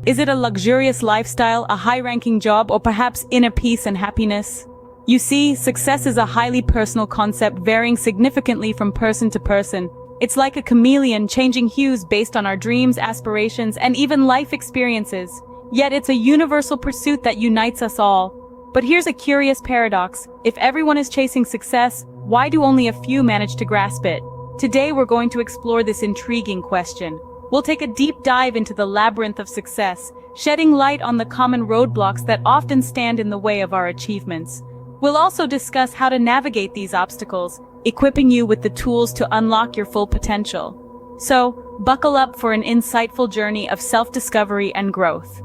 Is it a luxurious lifestyle, a high-ranking job, or perhaps inner peace and happiness? You see, success is a highly personal concept varying significantly from person to person. It's like a chameleon changing hues based on our dreams, aspirations, and even life experiences. Yet it's a universal pursuit that unites us all. But here's a curious paradox. If everyone is chasing success, why do only a few manage to grasp it? Today we're going to explore this intriguing question. We'll take a deep dive into the labyrinth of success, shedding light on the common roadblocks that often stand in the way of our achievements. We'll also discuss how to navigate these obstacles, equipping you with the tools to unlock your full potential. So, buckle up for an insightful journey of self-discovery and growth.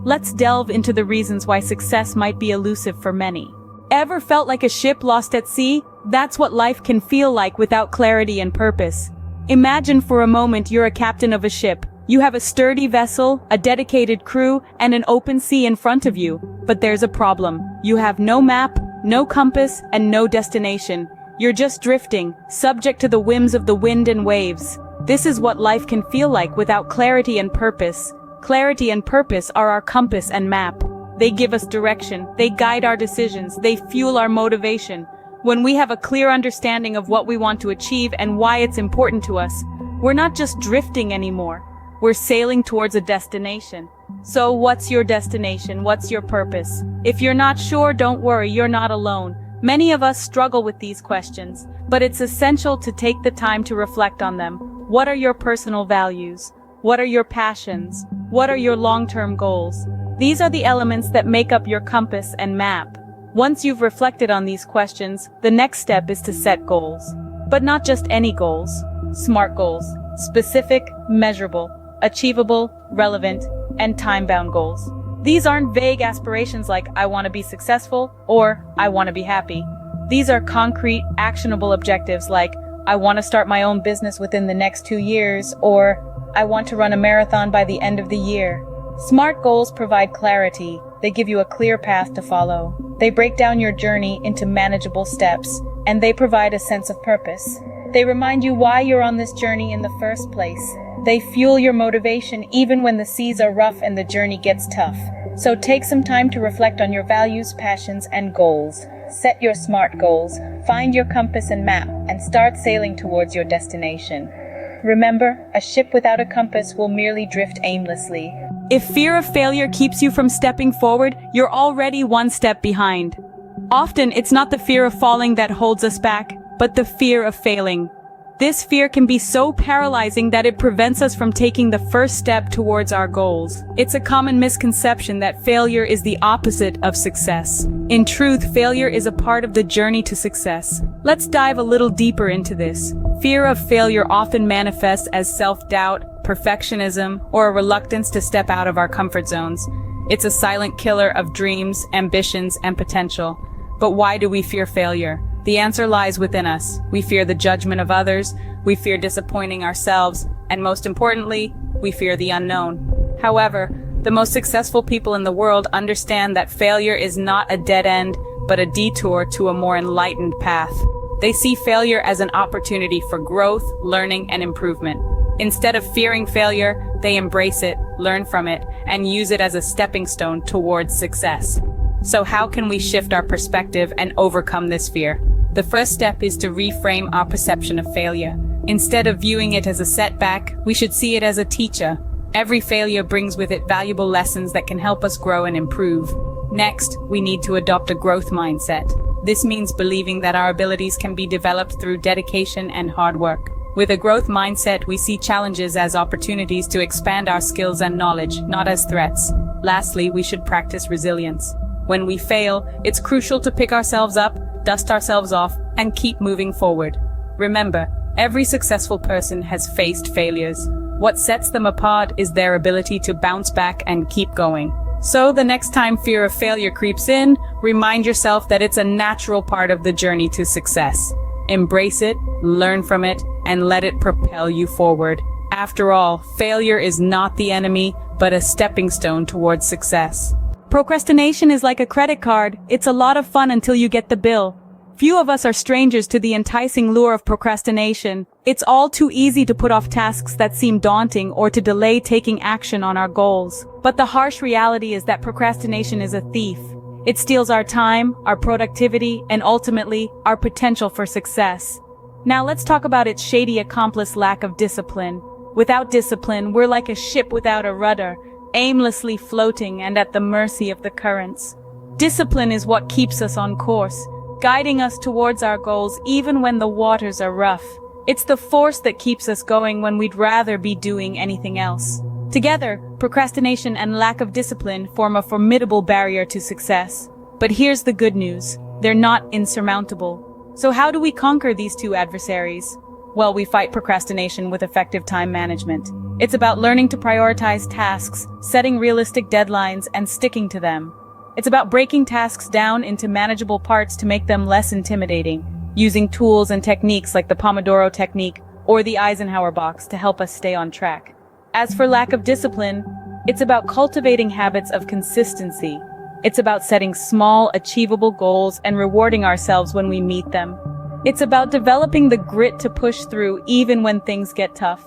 Let's delve into the reasons why success might be elusive for many. Ever felt like a ship lost at sea? That's what life can feel like without clarity and purpose. Imagine for a moment you're a captain of a ship. You have a sturdy vessel, a dedicated crew, and an open sea in front of you. But there's a problem. You have no map, no compass, and no destination. You're just drifting, subject to the whims of the wind and waves. This is what life can feel like without clarity and purpose. Clarity and purpose are our compass and map. They give us direction, they guide our decisions, they fuel our motivation. When we have a clear understanding of what we want to achieve and why it's important to us, we're not just drifting anymore. We're sailing towards a destination. So what's your destination? What's your purpose? If you're not sure, don't worry, you're not alone. Many of us struggle with these questions, but it's essential to take the time to reflect on them. What are your personal values? What are your passions? What are your long-term goals? These are the elements that make up your compass and map. Once you've reflected on these questions, the next step is to set goals. But not just any goals. SMART goals. Specific, measurable, achievable, relevant, and time-bound goals. These aren't vague aspirations like I want to be successful or I want to be happy. These are concrete, actionable objectives like I want to start my own business within the next 2 years or I want to run a marathon by the end of the year. SMART goals provide clarity. They give you a clear path to follow. They break down your journey into manageable steps, and they provide a sense of purpose. They remind you why you're on this journey in the first place. They fuel your motivation even when the seas are rough and the journey gets tough. So take some time to reflect on your values, passions, and goals. Set your SMART goals, find your compass and map, and start sailing towards your destination. Remember, a ship without a compass will merely drift aimlessly. If fear of failure keeps you from stepping forward, you're already one step behind. Often, it's not the fear of falling that holds us back, but the fear of failing. This fear can be so paralyzing that it prevents us from taking the first step towards our goals. It's a common misconception that failure is the opposite of success. In truth, failure is a part of the journey to success. Let's dive a little deeper into this. Fear of failure often manifests as self-doubt, perfectionism, or a reluctance to step out of our comfort zones. It's a silent killer of dreams, ambitions, and potential. But why do we fear failure? The answer lies within us. We fear the judgment of others, we fear disappointing ourselves, and most importantly, we fear the unknown. However, the most successful people in the world understand that failure is not a dead end, but a detour to a more enlightened path. They see failure as an opportunity for growth, learning, and improvement. Instead of fearing failure, they embrace it, learn from it, and use it as a stepping stone towards success. So how can we shift our perspective and overcome this fear? The first step is to reframe our perception of failure. Instead of viewing it as a setback, we should see it as a teacher. Every failure brings with it valuable lessons that can help us grow and improve. Next, we need to adopt a growth mindset. This means believing that our abilities can be developed through dedication and hard work. With a growth mindset, we see challenges as opportunities to expand our skills and knowledge, not as threats. Lastly, we should practice resilience. When we fail, it's crucial to pick ourselves up, dust ourselves off, and keep moving forward. Remember, every successful person has faced failures. What sets them apart is their ability to bounce back and keep going. So the next time fear of failure creeps in, remind yourself that it's a natural part of the journey to success. Embrace it, learn from it, and let it propel you forward. After all, failure is not the enemy, but a stepping stone towards success. Procrastination is like a credit card. It's a lot of fun until you get the bill. Few of us are strangers to the enticing lure of procrastination. It's all too easy to put off tasks that seem daunting or to delay taking action on our goals. But the harsh reality is that procrastination is a thief. It steals our time, our productivity, and ultimately, our potential for success. Now let's talk about its shady accomplice: lack of discipline. Without discipline, we're like a ship without a rudder, aimlessly floating and at the mercy of the currents. Discipline is what keeps us on course, guiding us towards our goals even when the waters are rough. It's the force that keeps us going when we'd rather be doing anything else. Together, procrastination and lack of discipline form a formidable barrier to success. But here's the good news: they're not insurmountable. So how do we conquer these two adversaries? Well, we fight procrastination with effective time management. It's about learning to prioritize tasks, setting realistic deadlines, and sticking to them. It's about breaking tasks down into manageable parts to make them less intimidating, using tools and techniques like the Pomodoro technique or the Eisenhower box to help us stay on track. As for lack of discipline, it's about cultivating habits of consistency. It's about setting small, achievable goals and rewarding ourselves when we meet them. It's about developing the grit to push through even when things get tough.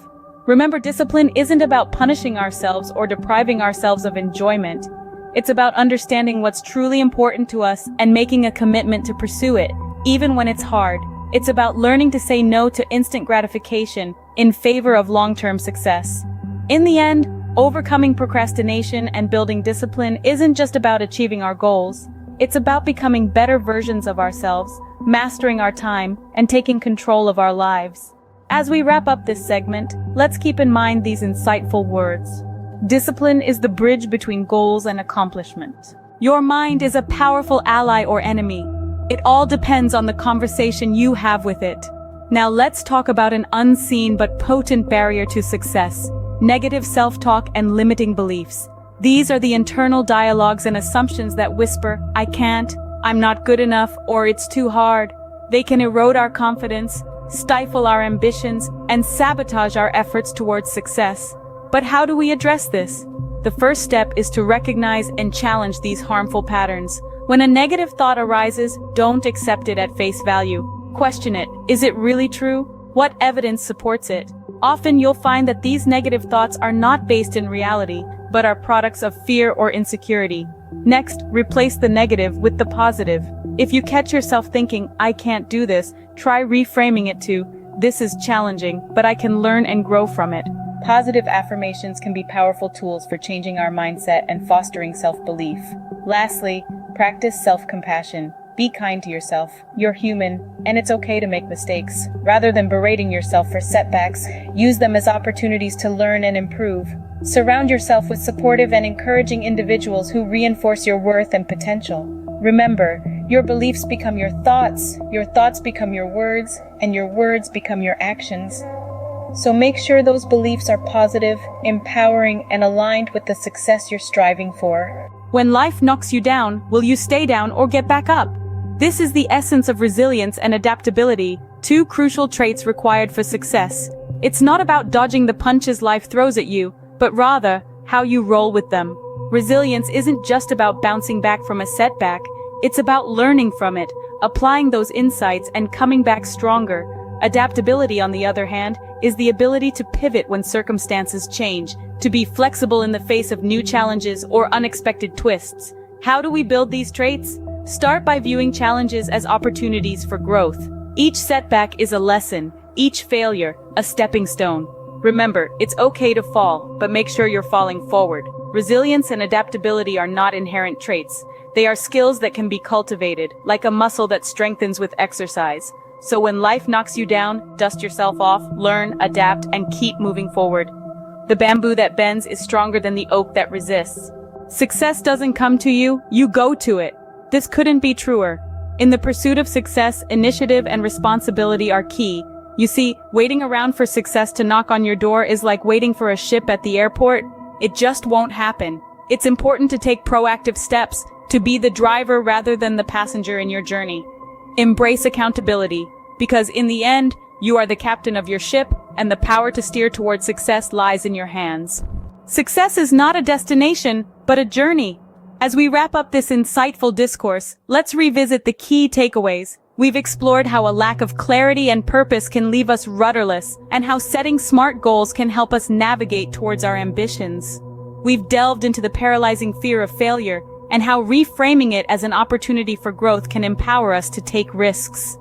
Remember, discipline isn't about punishing ourselves or depriving ourselves of enjoyment. It's about understanding what's truly important to us and making a commitment to pursue it, even when it's hard. It's about learning to say no to instant gratification in favor of long-term success. In the end, overcoming procrastination and building discipline isn't just about achieving our goals. It's about becoming better versions of ourselves, mastering our time, and taking control of our lives. As we wrap up this segment, let's keep in mind these insightful words. Discipline is the bridge between goals and accomplishment. Your mind is a powerful ally or enemy. It all depends on the conversation you have with it. Now let's talk about an unseen but potent barrier to success: negative self-talk and limiting beliefs. These are the internal dialogues and assumptions that whisper, "I can't," "I'm not good enough," or "it's too hard." They can erode our confidence, stifle our ambitions, and sabotage our efforts towards success. But how do we address this? The first step is to recognize and challenge these harmful patterns. When a negative thought arises, don't accept it at face value. Question it. Is it really true? What evidence supports it? Often you'll find that these negative thoughts are not based in reality, but are products of fear or insecurity. Next, replace the negative with the positive. If you catch yourself thinking, "I can't do this," try reframing it to, "This is challenging, but I can learn and grow from it." Positive affirmations can be powerful tools for changing our mindset and fostering self-belief. Lastly, practice self-compassion. Be kind to yourself. You're human, and it's okay to make mistakes. Rather than berating yourself for setbacks, use them as opportunities to learn and improve. Surround yourself with supportive and encouraging individuals who reinforce your worth and potential. Remember, your beliefs become your thoughts become your words, and your words become your actions. So make sure those beliefs are positive, empowering, and aligned with the success you're striving for. When life knocks you down, will you stay down or get back up? This is the essence of resilience and adaptability, two crucial traits required for success. It's not about dodging the punches life throws at you, but rather, how you roll with them. Resilience isn't just about bouncing back from a setback, it's about learning from it, applying those insights, and coming back stronger. Adaptability, on the other hand, is the ability to pivot when circumstances change, to be flexible in the face of new challenges or unexpected twists. How do we build these traits? Start by viewing challenges as opportunities for growth. Each setback is a lesson, each failure, a stepping stone. Remember, it's okay to fall, but make sure you're falling forward. Resilience and adaptability are not inherent traits. They are skills that can be cultivated, like a muscle that strengthens with exercise. So when life knocks you down, dust yourself off, learn, adapt, and keep moving forward. The bamboo that bends is stronger than the oak that resists. Success doesn't come to you, you go to it. This couldn't be truer. In the pursuit of success, initiative and responsibility are key. You see, waiting around for success to knock on your door is like waiting for a ship at the airport. It just won't happen. It's important to take proactive steps, to be the driver rather than the passenger in your journey. Embrace accountability, because in the end, you are the captain of your ship, and the power to steer towards success lies in your hands. Success is not a destination, but a journey. As we wrap up this insightful discourse, let's revisit the key takeaways. We've explored how a lack of clarity and purpose can leave us rudderless, and how setting smart goals can help us navigate towards our ambitions. We've delved into the paralyzing fear of failure, and how reframing it as an opportunity for growth can empower us to take risks.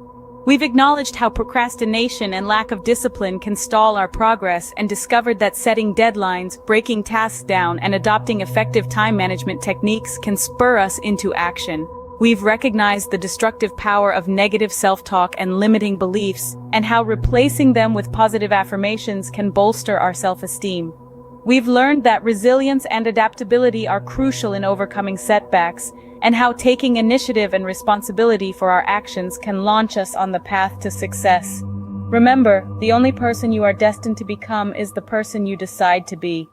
We've acknowledged how procrastination and lack of discipline can stall our progress, and discovered that setting deadlines, breaking tasks down, and adopting effective time management techniques can spur us into action. We've recognized the destructive power of negative self-talk and limiting beliefs, and how replacing them with positive affirmations can bolster our self-esteem. We've learned that resilience and adaptability are crucial in overcoming setbacks, and how taking initiative and responsibility for our actions can launch us on the path to success. Remember, the only person you are destined to become is the person you decide to be.